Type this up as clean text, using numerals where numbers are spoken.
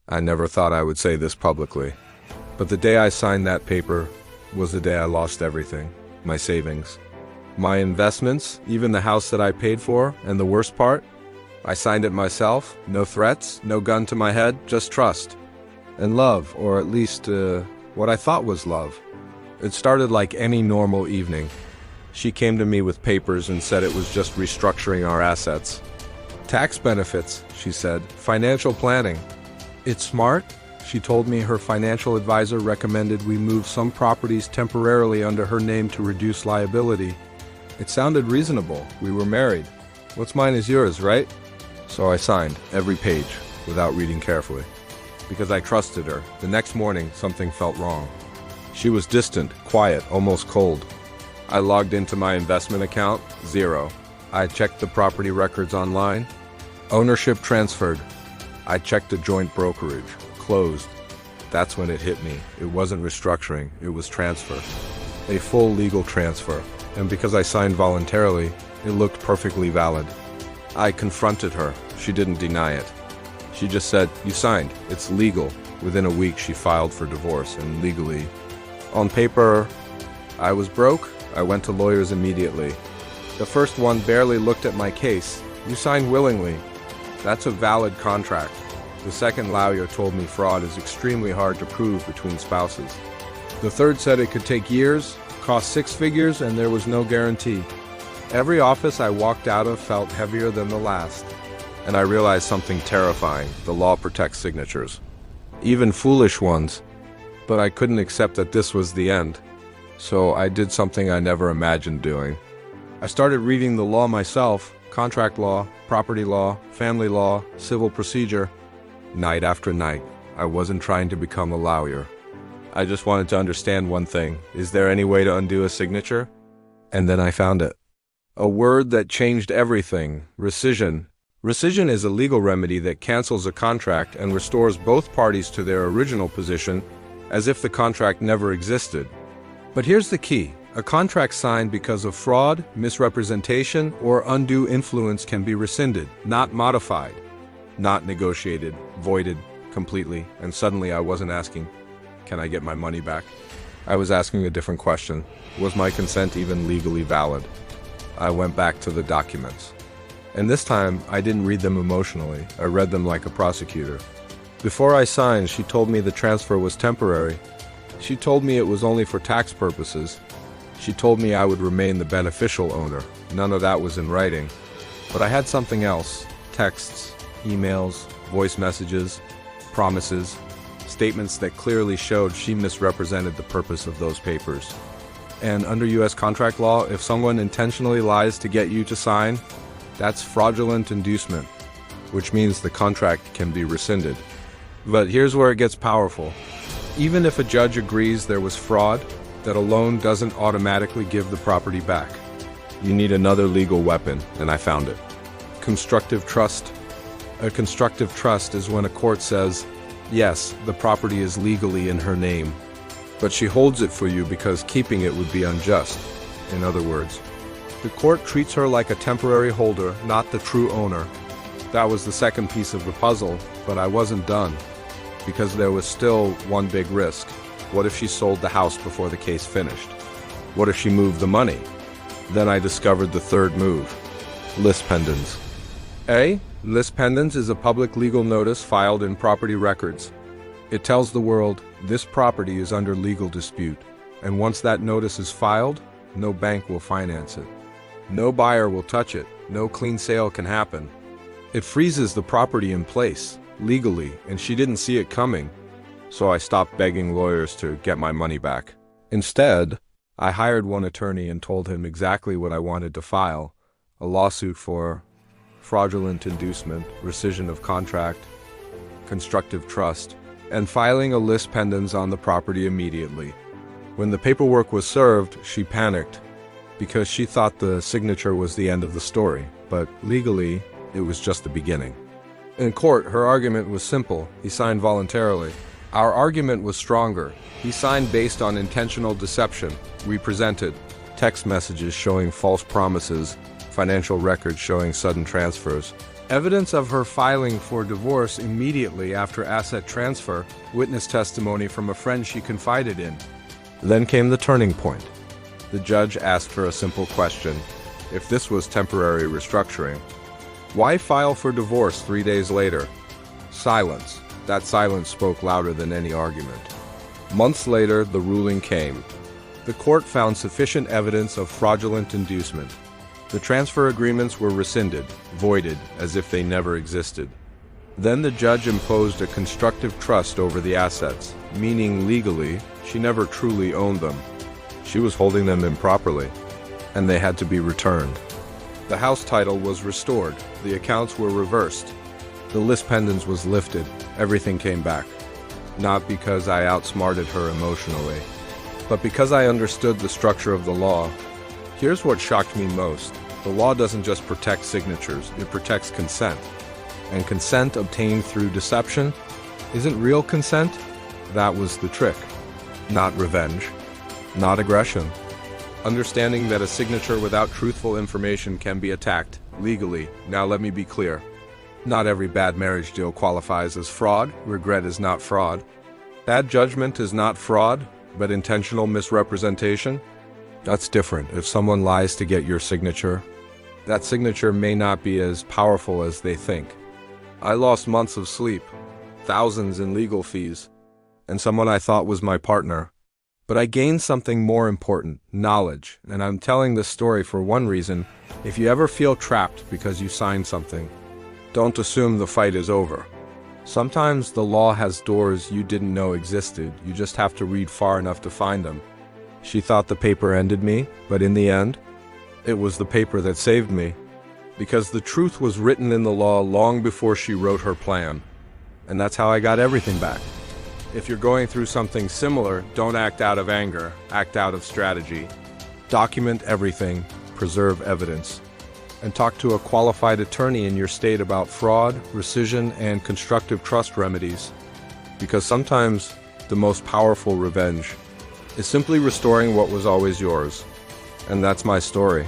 I never thought I would say this publicly, but the day I signed that paper was the day I lost everything. My savings, my investments, even the house that I paid for, and the worst part, I signed it myself. No threats, no gun to my head, just trust. And love, or at least what I thought was love. It started like any normal evening. She came to me with papers and said it was just restructuring our assets. Tax benefits, she said, financial planning. It's smart. She told me her financial advisor recommended we move some properties temporarily under her name to reduce liability. It sounded reasonable. We were married. What's mine is yours, right? So I signed every page without reading carefully. Because I trusted her. The next morning, something felt wrong. She was distant, quiet, almost cold. I logged into my investment account, zero. I checked the property records online. Ownership transferred. I checked a joint brokerage. Closed. That's when it hit me. It wasn't restructuring, it was transfer. A full legal transfer. And because I signed voluntarily, it looked perfectly valid. I confronted her. She didn't deny it. She just said, "You signed. It's legal." Within a week, she filed for divorce, and legally. On paper, I was broke. I went to lawyers immediately. The first one barely looked at my case. "You signed willingly. That's a valid contract." The second lawyer told me fraud is extremely hard to prove between spouses. The third said it could take years, cost six figures, and there was no guarantee. Every office I walked out of felt heavier than the last. And I realized something terrifying. The law protects signatures. Even foolish ones. But I couldn't accept that this was the end. So I did something I never imagined doing. I started reading the law myself, contract law, property law, family law, civil procedure. Night after night, I wasn't trying to become a lawyer. I just wanted to understand one thing. Is there any way to undo a signature? And then I found it. A word that changed everything. Rescission. Rescission is a legal remedy that cancels a contract and restores both parties to their original position as if the contract never existed. But here's the key. A contract signed because of fraud, misrepresentation, or undue influence can be rescinded, not modified. Not negotiated, voided completely, and suddenly I wasn't asking, "Can I get my money back?" I was asking a different question. Was my consent even legally valid? I went back to the documents. And this time, I didn't read them emotionally. I read them like a prosecutor. Before I signed, she told me the transfer was temporary. She told me it was only for tax purposes. She told me I would remain the beneficial owner. None of that was in writing. But I had something else. Texts, emails, voice messages, promises, statements that clearly showed she misrepresented the purpose of those papers. And under U.S. contract law, if someone intentionally lies to get you to sign, that's fraudulent inducement, which means the contract can be rescinded. But here's where it gets powerful. Even if a judge agrees there was fraud, that alone doesn't automatically give the property back. You need another legal weapon, and I found it. Constructive trust. A constructive trust is when a court says, yes, the property is legally in her name, but she holds it for you because keeping it would be unjust. In other words, the court treats her like a temporary holder, not the true owner. That was the second piece of the puzzle, but I wasn't done, because there was still one big risk. What if she sold the house before the case finished? What if she moved the money? Then I discovered the third move. Lis pendens. Lis pendens is a public legal notice filed in property records. It tells the world, this property is under legal dispute, and once that notice is filed, no bank will finance it. No buyer will touch it. No clean sale can happen. It freezes the property in place, legally, and she didn't see it coming. So I stopped begging lawyers to get my money back. Instead, I hired one attorney and told him exactly what I wanted to file: a lawsuit for fraudulent inducement, rescission of contract, constructive trust, and filing a lis pendens on the property immediately. When the paperwork was served, she panicked because she thought the signature was the end of the story, but legally, it was just the beginning. In court, her argument was simple. He signed voluntarily. Our argument was stronger. He signed based on intentional deception. We presented text messages showing false promises, financial records showing sudden transfers, Evidence of her filing for divorce immediately after asset transfer, witness testimony from a friend she confided in. Then came the turning point. The judge asked her a simple question: if this was temporary restructuring, why file for divorce 3 days later? Silence. That silence spoke louder than any argument. Months later, the ruling came. The court found sufficient evidence of fraudulent inducement. The transfer agreements were rescinded, voided, as if they never existed. Then the judge imposed a constructive trust over the assets, meaning legally, she never truly owned them. She was holding them improperly, and they had to be returned. The house title was restored, the accounts were reversed, the list pendants was lifted, everything came back. Not because I outsmarted her emotionally, but because I understood the structure of the law. Here's what shocked me most. The law doesn't just protect signatures, it protects consent. And consent obtained through deception isn't real consent. That was the trick. Not revenge, not aggression. Understanding that a signature without truthful information can be attacked, legally. Now let me be clear. Not every bad marriage deal qualifies as fraud. Regret is not fraud. Bad judgment is not fraud, but intentional misrepresentation. That's different. If someone lies to get your signature, that signature may not be as powerful as they think. I lost months of sleep, thousands in legal fees, and someone I thought was my partner. But I gained something more important, knowledge, and I'm telling this story for one reason. If you ever feel trapped because you signed something, don't assume the fight is over. Sometimes the law has doors you didn't know existed, you just have to read far enough to find them. She thought the paper ended me, but in the end, it was the paper that saved me. Because the truth was written in the law long before she wrote her plan. And that's how I got everything back. If you're going through something similar, don't act out of anger, act out of strategy. Document everything, preserve evidence, and talk to a qualified attorney in your state about fraud, rescission, and constructive trust remedies. Because sometimes the most powerful revenge is simply restoring what was always yours. And that's my story.